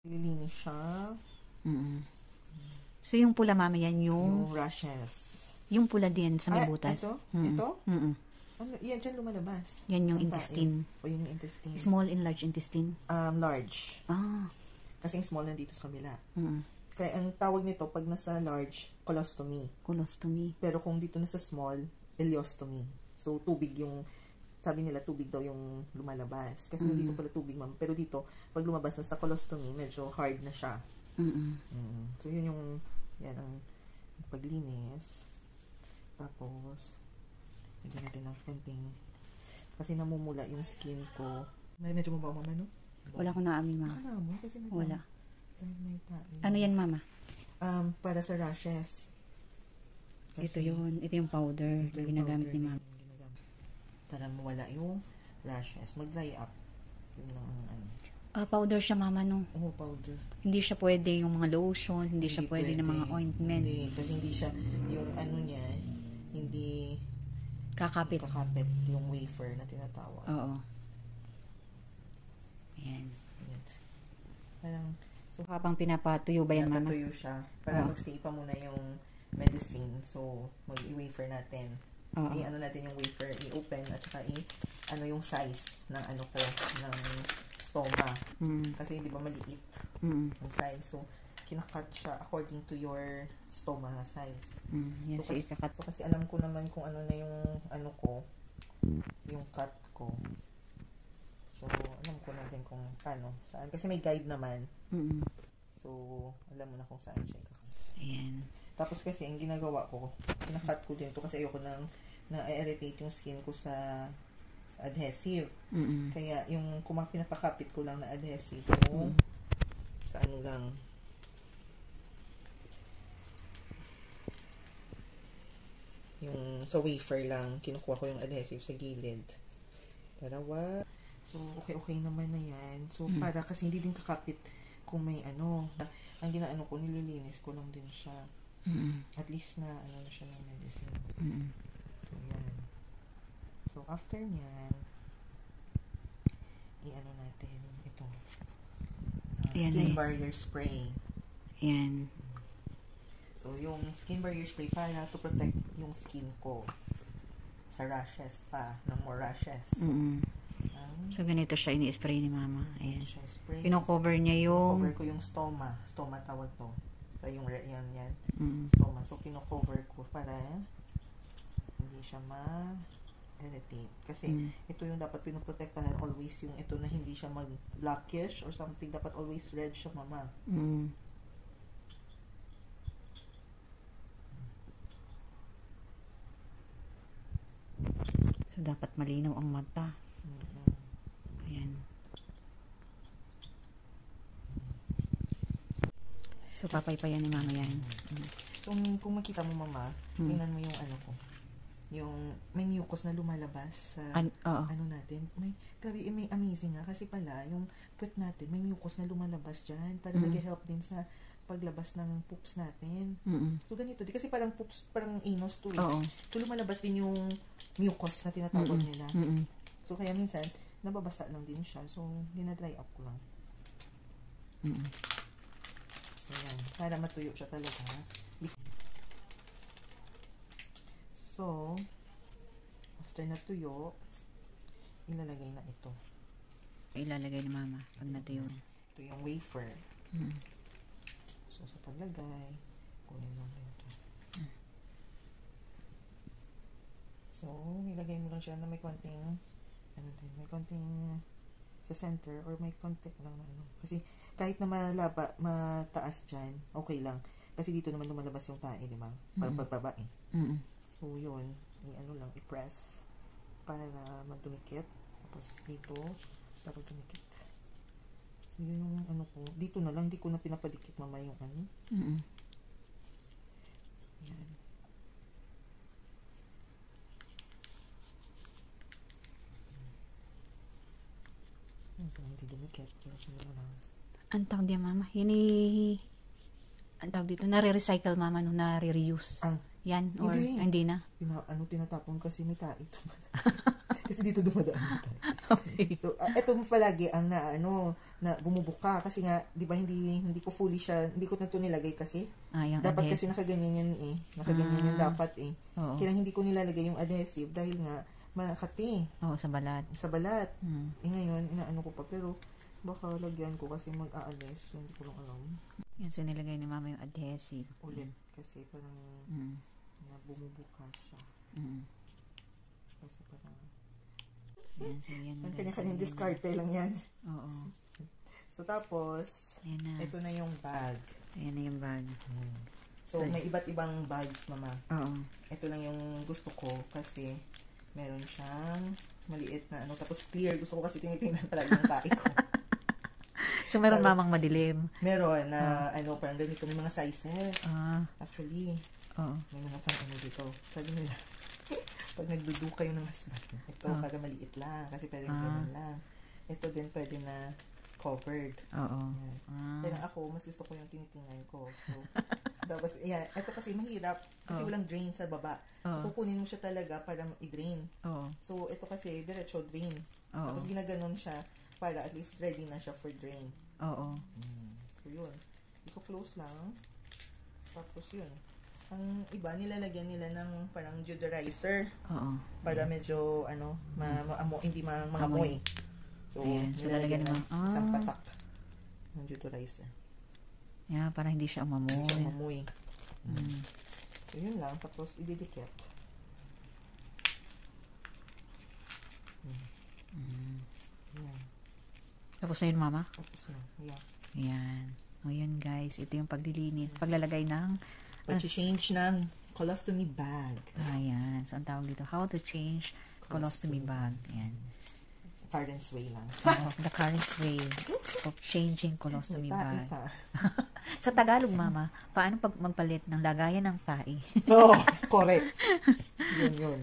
Lilinis siya. So, yung pula, mama, yan yung... Yung rashes. Yung pula din sa may butas. Ito? Ito? Ano? Yan, dyan lumalabas. Yan yung intestine. O yung intestine. Small and large intestine? Large. Kasi yung small nandito sa kabila. Kaya ang tawag nito, pag nasa large, colostomy. Colostomy. Pero kung dito nasa small, ileostomy. So, tubig yung... Sabi nila, tubig daw yung lumalabas. Kasi dito pala tubig, ma'am. Pero dito, pag lumabas na sa colostomy, medyo hard na siya. So, yun yung... Yan ang paglinis. Tapos, lagyan natin ng konting... Kasi namumula yung skin ko. Medyo mabaw, mama, no? Wala ko naamoy, mama. Naamoy? Kasi may wala. May tae. Ano yan, mama? Para sa rashes. Ito yun. Ito yung powder. Ito ginagamit ni mama. Para mawala yung rashes. Mag-dry up. Yun lang ang ano. Powder siya, mama, no? Oo, powder. Hindi siya pwede yung mga lotion, hindi siya pwede ng mga ointment. Hindi, kasi hindi siya, yung ano niya, hindi kakapit yung wafer na tinatawag. Oo. Ayan. Parang, so, habang pinapatuyo ba yan, mama? pinapatuyo siya. Para magstay pa muna yung medicine. So, mag-i-wafer natin. I-ano natin yung wafer, i-open, at saka ano yung size ng ano ko, ng stoma. Kasi di ba maliit yung size. So, kinakat siya according to your stoma size. Yes, so, kasi alam ko naman kung ano na yung ano ko, yung cut ko. So, alam ko na din kung paano, saan. Kasi may guide naman. So, alam mo na kung saan siya ikakas. Ayan. Tapos kasi, ang ginagawa ko, kinakat ko din to kasi ayoko nang na-irritate yung skin ko sa adhesive. Kaya, yung pinapakapit ko lang na adhesive, yung sa ano lang, yung sa wafer lang, kinukuha ko yung adhesive sa gilid. Para So, okay naman na yan. So, para kasi hindi din kakapit kung may ano. Ang ginaano ko, nililinis ko lang din siya. At least na ano na siya ng medicine. So, yan. So, after nyan, i-ano natin ito. Skin barrier spray. Yan. So, yung skin barrier spray para to protect yung skin ko sa rashes pa, ng more rashes. So, ganito siya ini-spray ni mama. Ayan. Spray. Pino-cover niya yung... Cover ko yung stoma. Stoma tawag to. So, yung yan. Stoma. So, pino-cover ko para hindi siya ma-irritate. Kasi, ito yung dapat pinoprotektahan always yung ito na hindi siya mag-blackish or something. Dapat always red siya, mama. So, dapat malinaw ang mata. Ayan. So, papaypayan ni mama yan. Kung makita mo, mama, tingnan mo yung ano ko. Yung may mucus na lumalabas sa ano natin. Grabe, may amazing nga. Kasi pala, yung puwet natin, may mucus na lumalabas dyan. Para nag-help din sa paglabas ng poops natin. So, ganito. Kasi parang poops, parang anus to. So, lumalabas din yung mucus na tinatawag nila. So, kaya minsan, nababasa lang din siya. So, dinadry up ko lang. So, yan. Para matuyo siya talaga. So, after natuyo, ilalagay na ito. Ilalagay ni mama pag natuyo. Ito yung wafer. So, sa paglagay, kunin mo lang ito. So, ilagay mo lang siya na may konting may konting sa center or may konti lang na ano. Kasi kahit na mataas dyan, okay lang. Kasi dito naman lumalabas yung tae, di ba? Pagbaba eh. So, yun. I-ano lang, i-press para magdumikit. Tapos dito, para dumikit. So, yun yung ano ko. Dito na lang, hindi ko na pinapadikit mama yung ano. Yan. Hindi dumikit. Ang tawag diyan, mama? Yun ang tawag dito, nare-recycle mama nung nare-reuse. Yan, or hindi na? Tinatapon kasi may tae ito. Kasi dito dumadaan yung tae. Okay. So, ito palagi ang na bumubuka kasi nga 'di ba hindi ko fully siya, hindi ko na to nilagay kasi yung dapat adhesive. kasi nakaganyan yan nakaganyan yan dapat Oo. kaya hindi ko nilalagay yung adhesive dahil nga makati Sa balat. ngayon inaano ko pa pero baka lagyan ko kasi mag-aalis, hindi ko lang alam Yan, so nilagay ni mama yung adhesive ulit kasi parang na bumubuka siya kasi parang yan, so yan ang kanya-kanyang discarte lang yan. Oo. So, tapos, ito na yung bag. Ayan na yung bag. So, may iba't ibang bags, mama. Oo. Ito lang yung gusto ko kasi meron siyang maliit na tapos clear. Gusto ko kasi tinitingnan palagi yung tae ko. So, meron mamang madilim? Meron na, parang ganito, may mga sizes. Actually, Oo. may mga pang dito. Sabi nila, pag nagdudu kayo ng husband, ito para maliit lang. Kasi pwede ganun lang. Ito din pwede na covered. Oo. Kaya ako, mas gusto ko yung tinitingnan ko. So, tapos, ito kasi mahirap. Kasi walang drain sa baba. So, kukunin mo siya talaga para i-drain. So, ito kasi, diretso drain. Tapos, ginaganon siya para at least ready na siya for drain. So, yun. Iko-close lang. Tapos, yun. Ang iba, nilalagyan nila ng parang deodorizer. Para medyo, hindi mangamoy. So, lalagyan mo. Isang patak ng deodorizer. Yeah, para hindi siya umamoy. So, yun lang. Tapos, ididikit. Yan. Tapos na yun, mama? Tapos na. Yeah. Yan. O yun, guys. Ito yung paglilinis. Paglalagay ng pag-change ng colostomy bag. Ayan. So, ang tawag dito, how to change colostomy bag. Yan. Parents way lang. The current way of changing colostomy bag. Sa Tagalog, mama, paano pag magpalit ng lagayan ng tae? Correct. Yun.